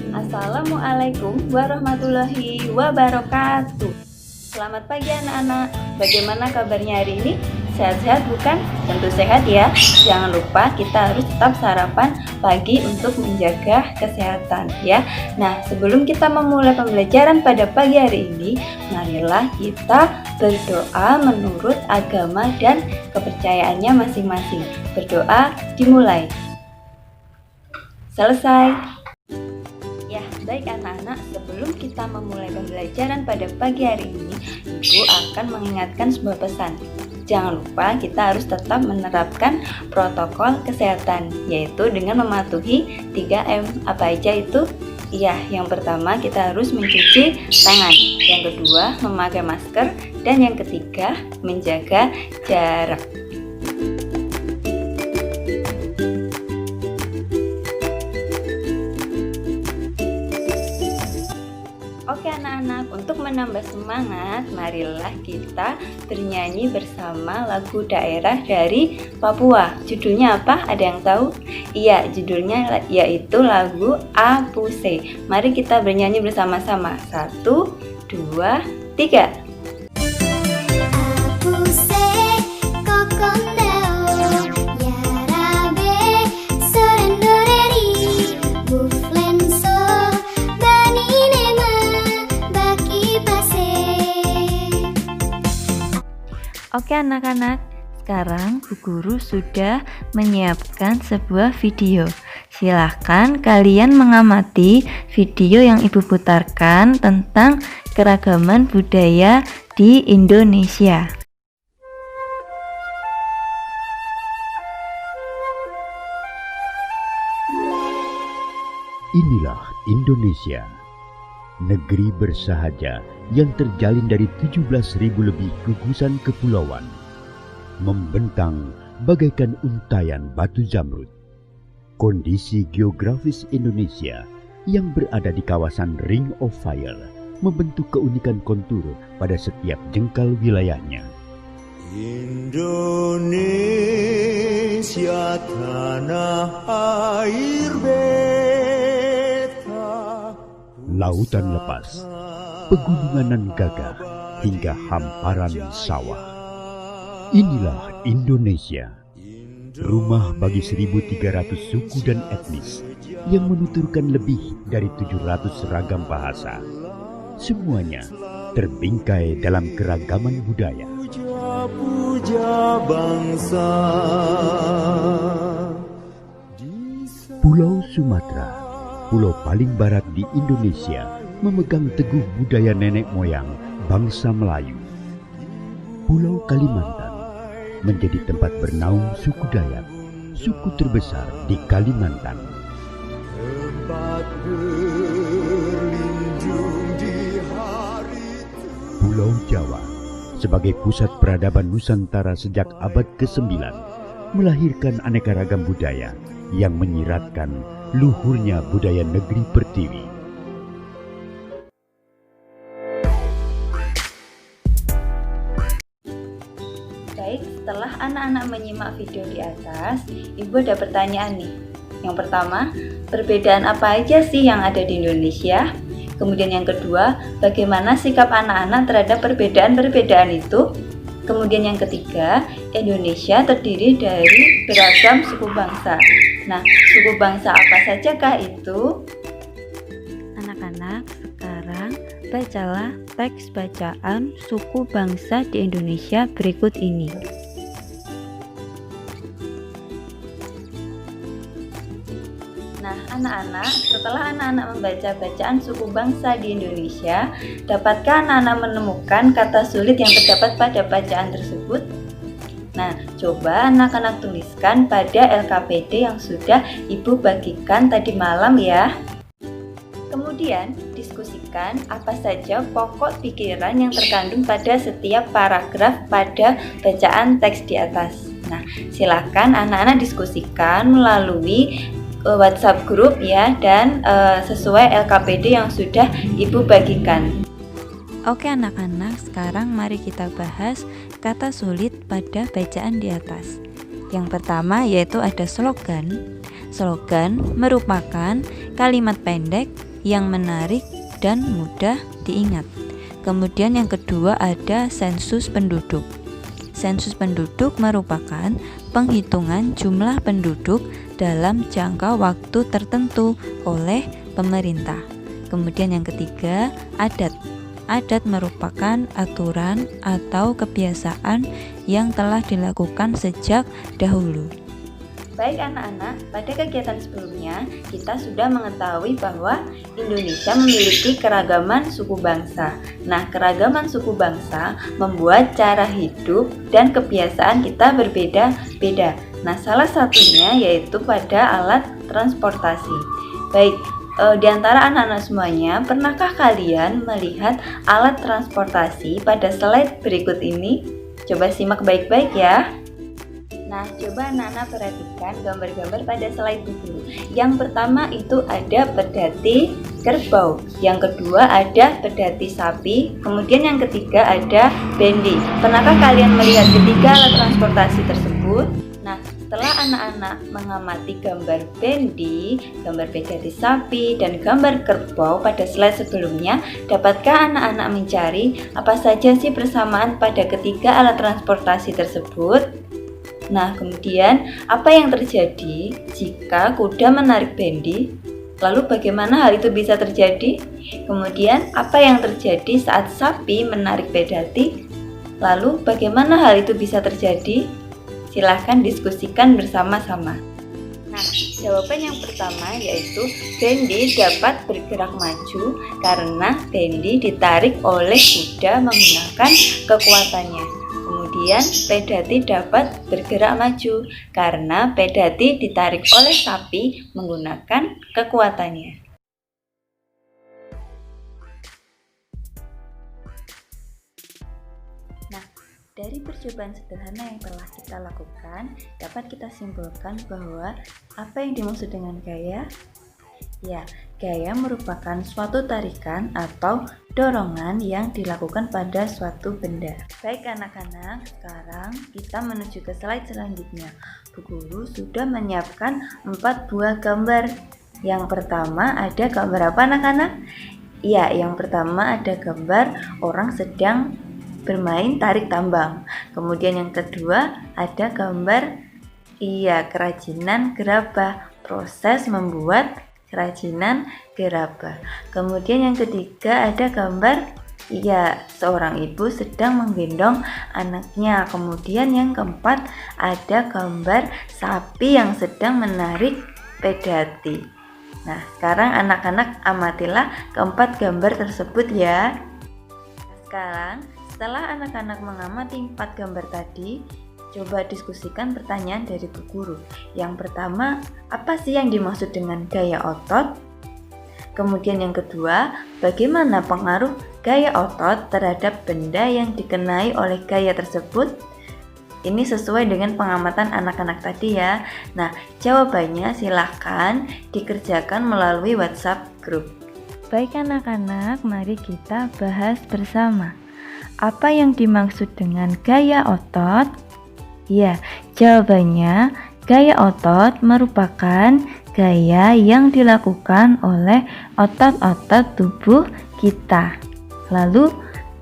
Assalamualaikum warahmatullahi wabarakatuh. Selamat pagi anak-anak. Bagaimana kabarnya hari ini? Sehat-sehat bukan? Tentu sehat ya. Jangan lupa kita harus tetap sarapan pagi untuk menjaga kesehatan ya. Nah, sebelum kita memulai pembelajaran pada pagi hari ini, marilah kita berdoa menurut agama dan kepercayaannya masing-masing. Berdoa dimulai. Selesai. Ya, baik anak-anak, sebelum kita memulai pembelajaran pada pagi hari ini, Ibu akan mengingatkan sebuah pesan. Jangan lupa kita harus tetap menerapkan protokol kesehatan, yaitu dengan mematuhi 3M. Apa aja itu? Iya, yang pertama kita harus mencuci tangan, yang kedua memakai masker, dan yang ketiga menjaga jarak. Oke anak-anak, untuk menambah semangat, marilah kita bernyanyi bersama lagu daerah dari Papua. Judulnya apa? Ada yang tahu? Iya, judulnya yaitu lagu Apuse. Mari kita bernyanyi bersama-sama. 1, 2, 3. Oke anak-anak, sekarang Bu Guru sudah menyiapkan sebuah video. Silahkan kalian mengamati video yang Ibu putarkan tentang keragaman budaya di Indonesia. Inilah Indonesia, negeri bersahaja yang terjalin dari 17.000 lebih gugusan kepulauan, membentang bagaikan untayan batu zamrud. Kondisi geografis Indonesia yang berada di kawasan Ring of Fire membentuk keunikan kontur pada setiap jengkal wilayahnya. Indonesia tanah air beta, lautan lepas, pegunungan nan gagah, hingga hamparan sawah. Inilah Indonesia, rumah bagi 1.300 suku dan etnis yang menuturkan lebih dari 700 ragam bahasa. Semuanya terbingkai dalam keragaman budaya. puja bangsa. Pulau Sumatera, pulau paling barat di Indonesia, memegang teguh budaya nenek moyang bangsa Melayu. Pulau Kalimantan menjadi tempat bernaung suku Dayak, suku terbesar di Kalimantan. Tempat berlindung di hari Pulau Jawa sebagai pusat peradaban Nusantara sejak abad ke-9 melahirkan aneka ragam budaya yang menyiratkan luhurnya budaya negeri Pertiwi. Baik, setelah anak-anak menyimak video di atas, Ibu ada pertanyaan nih. Yang pertama, perbedaan apa aja sih yang ada di Indonesia? Kemudian yang kedua, bagaimana sikap anak-anak terhadap perbedaan-perbedaan itu? Kemudian yang ketiga, Indonesia terdiri dari beragam suku bangsa. Nah, suku bangsa apa sajakah itu? Anak-anak, sekarang bacalah teks bacaan suku bangsa di Indonesia berikut ini. Nah, anak-anak, setelah anak-anak membaca bacaan suku bangsa di Indonesia, dapatkah anak-anak menemukan kata sulit yang terdapat pada bacaan tersebut? Nah, coba anak-anak tuliskan pada LKPD yang sudah Ibu bagikan tadi malam ya. Kemudian, diskusikan apa saja pokok pikiran yang terkandung pada setiap paragraf pada bacaan teks di atas. Nah, silakan anak-anak diskusikan melalui WhatsApp grup ya, dan sesuai LKPD yang sudah Ibu bagikan. Oke anak-anak, sekarang mari kita bahas kata sulit pada bacaan di atas. Yang pertama yaitu ada slogan. Slogan merupakan kalimat pendek yang menarik dan mudah diingat. Kemudian yang kedua ada sensus penduduk. Sensus penduduk merupakan penghitungan jumlah penduduk dalam jangka waktu tertentu oleh pemerintah. Kemudian yang ketiga, adat. Adat merupakan aturan atau kebiasaan yang telah dilakukan sejak dahulu. Baik anak-anak, pada kegiatan sebelumnya kita sudah mengetahui bahwa Indonesia memiliki keragaman suku bangsa. Nah, keragaman suku bangsa membuat cara hidup dan kebiasaan kita berbeda-beda. Nah, salah satunya yaitu pada alat transportasi. Baik, di antara anak-anak semuanya, pernahkah kalian melihat alat transportasi pada slide berikut ini? Coba simak baik-baik ya. Nah, coba anak-anak perhatikan gambar-gambar pada slide itu. Yang pertama itu ada pedati kerbau, yang kedua ada pedati sapi, kemudian yang ketiga ada bendi. Pernahkah kalian melihat ketiga alat transportasi tersebut? Nah, setelah anak-anak mengamati gambar bendi, gambar pedati sapi, dan gambar kerbau pada slide sebelumnya, dapatkah anak-anak mencari apa saja sih persamaan pada ketiga alat transportasi tersebut? Nah, kemudian apa yang terjadi jika kuda menarik bendi? Lalu bagaimana hal itu bisa terjadi? Kemudian apa yang terjadi saat sapi menarik pedati? Lalu bagaimana hal itu bisa terjadi? Silahkan diskusikan bersama-sama. Nah, jawaban yang pertama yaitu bendi dapat bergerak maju karena bendi ditarik oleh kuda menggunakan kekuatannya. Kemudian pedati dapat bergerak maju karena pedati ditarik oleh sapi menggunakan kekuatannya. Nah, dari percobaan sederhana yang telah kita lakukan, dapat kita simpulkan bahwa apa yang dimaksud dengan gaya? Ya, gaya merupakan suatu tarikan atau dorongan yang dilakukan pada suatu benda. Baik anak-anak, sekarang kita menuju ke slide selanjutnya. Bu Guru sudah menyiapkan 4 buah gambar. Yang pertama ada gambar apa anak-anak? Ya, yang pertama ada gambar orang sedang bermain tarik tambang. Kemudian yang kedua ada gambar kerajinan gerabah, proses membuat kerajinan gerabah. Kemudian yang ketiga ada gambar seorang ibu sedang menggendong anaknya. Kemudian yang keempat ada gambar sapi yang sedang menarik pedati. Nah, sekarang anak-anak amatilah keempat gambar tersebut ya. Sekarang setelah anak-anak mengamati 4 gambar tadi, coba diskusikan pertanyaan dari Bu Guru. Yang pertama, apa sih yang dimaksud dengan gaya otot? Kemudian yang kedua, bagaimana pengaruh gaya otot terhadap benda yang dikenai oleh gaya tersebut? Ini sesuai dengan pengamatan anak-anak tadi ya. Nah, jawabannya silahkan dikerjakan melalui WhatsApp group. Baik anak-anak, mari kita bahas bersama. Apa yang dimaksud dengan gaya otot? Ya, jawabannya gaya otot merupakan gaya yang dilakukan oleh otot-otot tubuh kita. Lalu,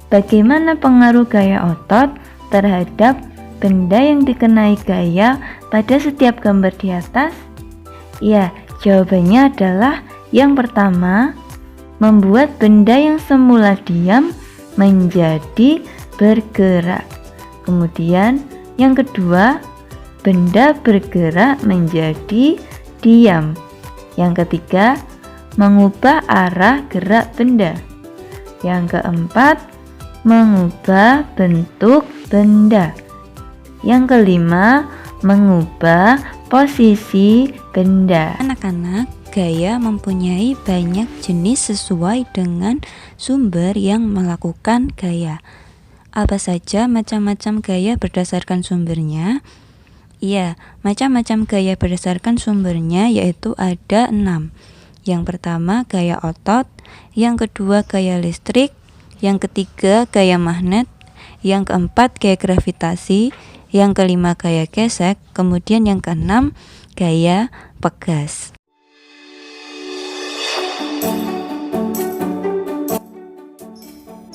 bagaimana pengaruh gaya otot terhadap benda yang dikenai gaya pada setiap gambar di atas? Ya, jawabannya adalah yang pertama, membuat benda yang semula diam menjadi bergerak. Kemudian, yang kedua, benda bergerak menjadi diam. Yang ketiga, mengubah arah gerak benda. Yang keempat, mengubah bentuk benda. Yang kelima, mengubah posisi benda. Anak-anak, gaya mempunyai banyak jenis sesuai dengan sumber yang melakukan gaya. Apa saja macam-macam gaya berdasarkan sumbernya? Ya, macam-macam gaya berdasarkan sumbernya yaitu ada 6. Yang pertama gaya otot, yang kedua gaya listrik, yang ketiga gaya magnet, yang keempat gaya gravitasi, yang kelima gaya gesek, kemudian yang keenam gaya pegas.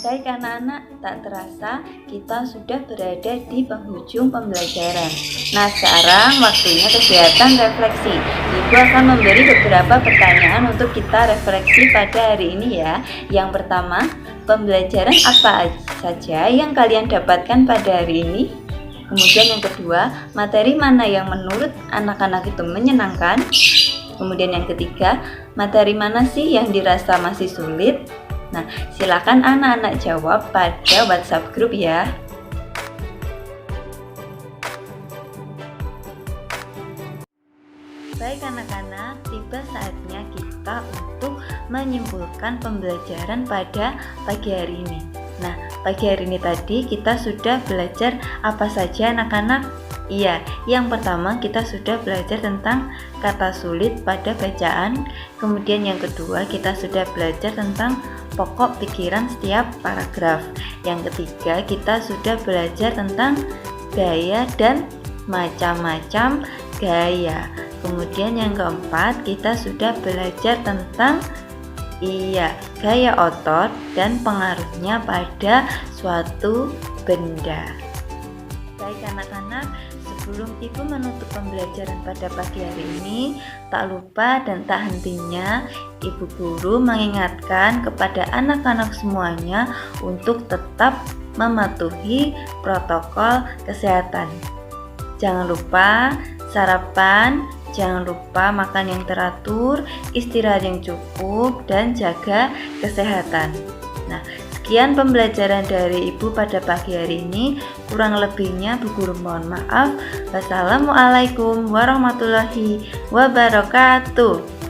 Baik anak-anak, tak terasa kita sudah berada di penghujung pembelajaran. Nah, sekarang waktunya kegiatan refleksi. Ibu akan memberi beberapa pertanyaan untuk kita refleksi pada hari ini ya. Yang pertama, pembelajaran apa saja yang kalian dapatkan pada hari ini? Kemudian yang kedua, materi mana yang menurut anak-anak itu menyenangkan? Kemudian yang ketiga, materi mana sih yang dirasa masih sulit? Nah, silakan anak-anak jawab pada WhatsApp grup ya. Baik anak-anak, tiba saatnya kita untuk menyimpulkan pembelajaran pada pagi hari ini. Nah, pagi hari ini tadi kita sudah belajar apa saja anak-anak? Iya, yang pertama kita sudah belajar tentang kata sulit pada bacaan. Kemudian yang kedua kita sudah belajar tentang pokok pikiran setiap paragraf. Yang ketiga kita sudah belajar tentang gaya dan macam-macam gaya. Kemudian yang keempat kita sudah belajar tentang gaya otot dan pengaruhnya pada suatu benda. Baik anak-anak, sebelum Ibu menutup pembelajaran pada pagi hari ini, tak lupa dan tak hentinya Ibu Guru mengingatkan kepada anak-anak semuanya untuk tetap mematuhi protokol kesehatan. Jangan lupa sarapan, jangan lupa makan yang teratur, istirahat yang cukup, dan jaga kesehatan. Nah, sekian pembelajaran dari Ibu pada pagi hari ini. Kurang lebihnya Bu Guru mohon maaf. Wassalamualaikum warahmatullahi wabarakatuh.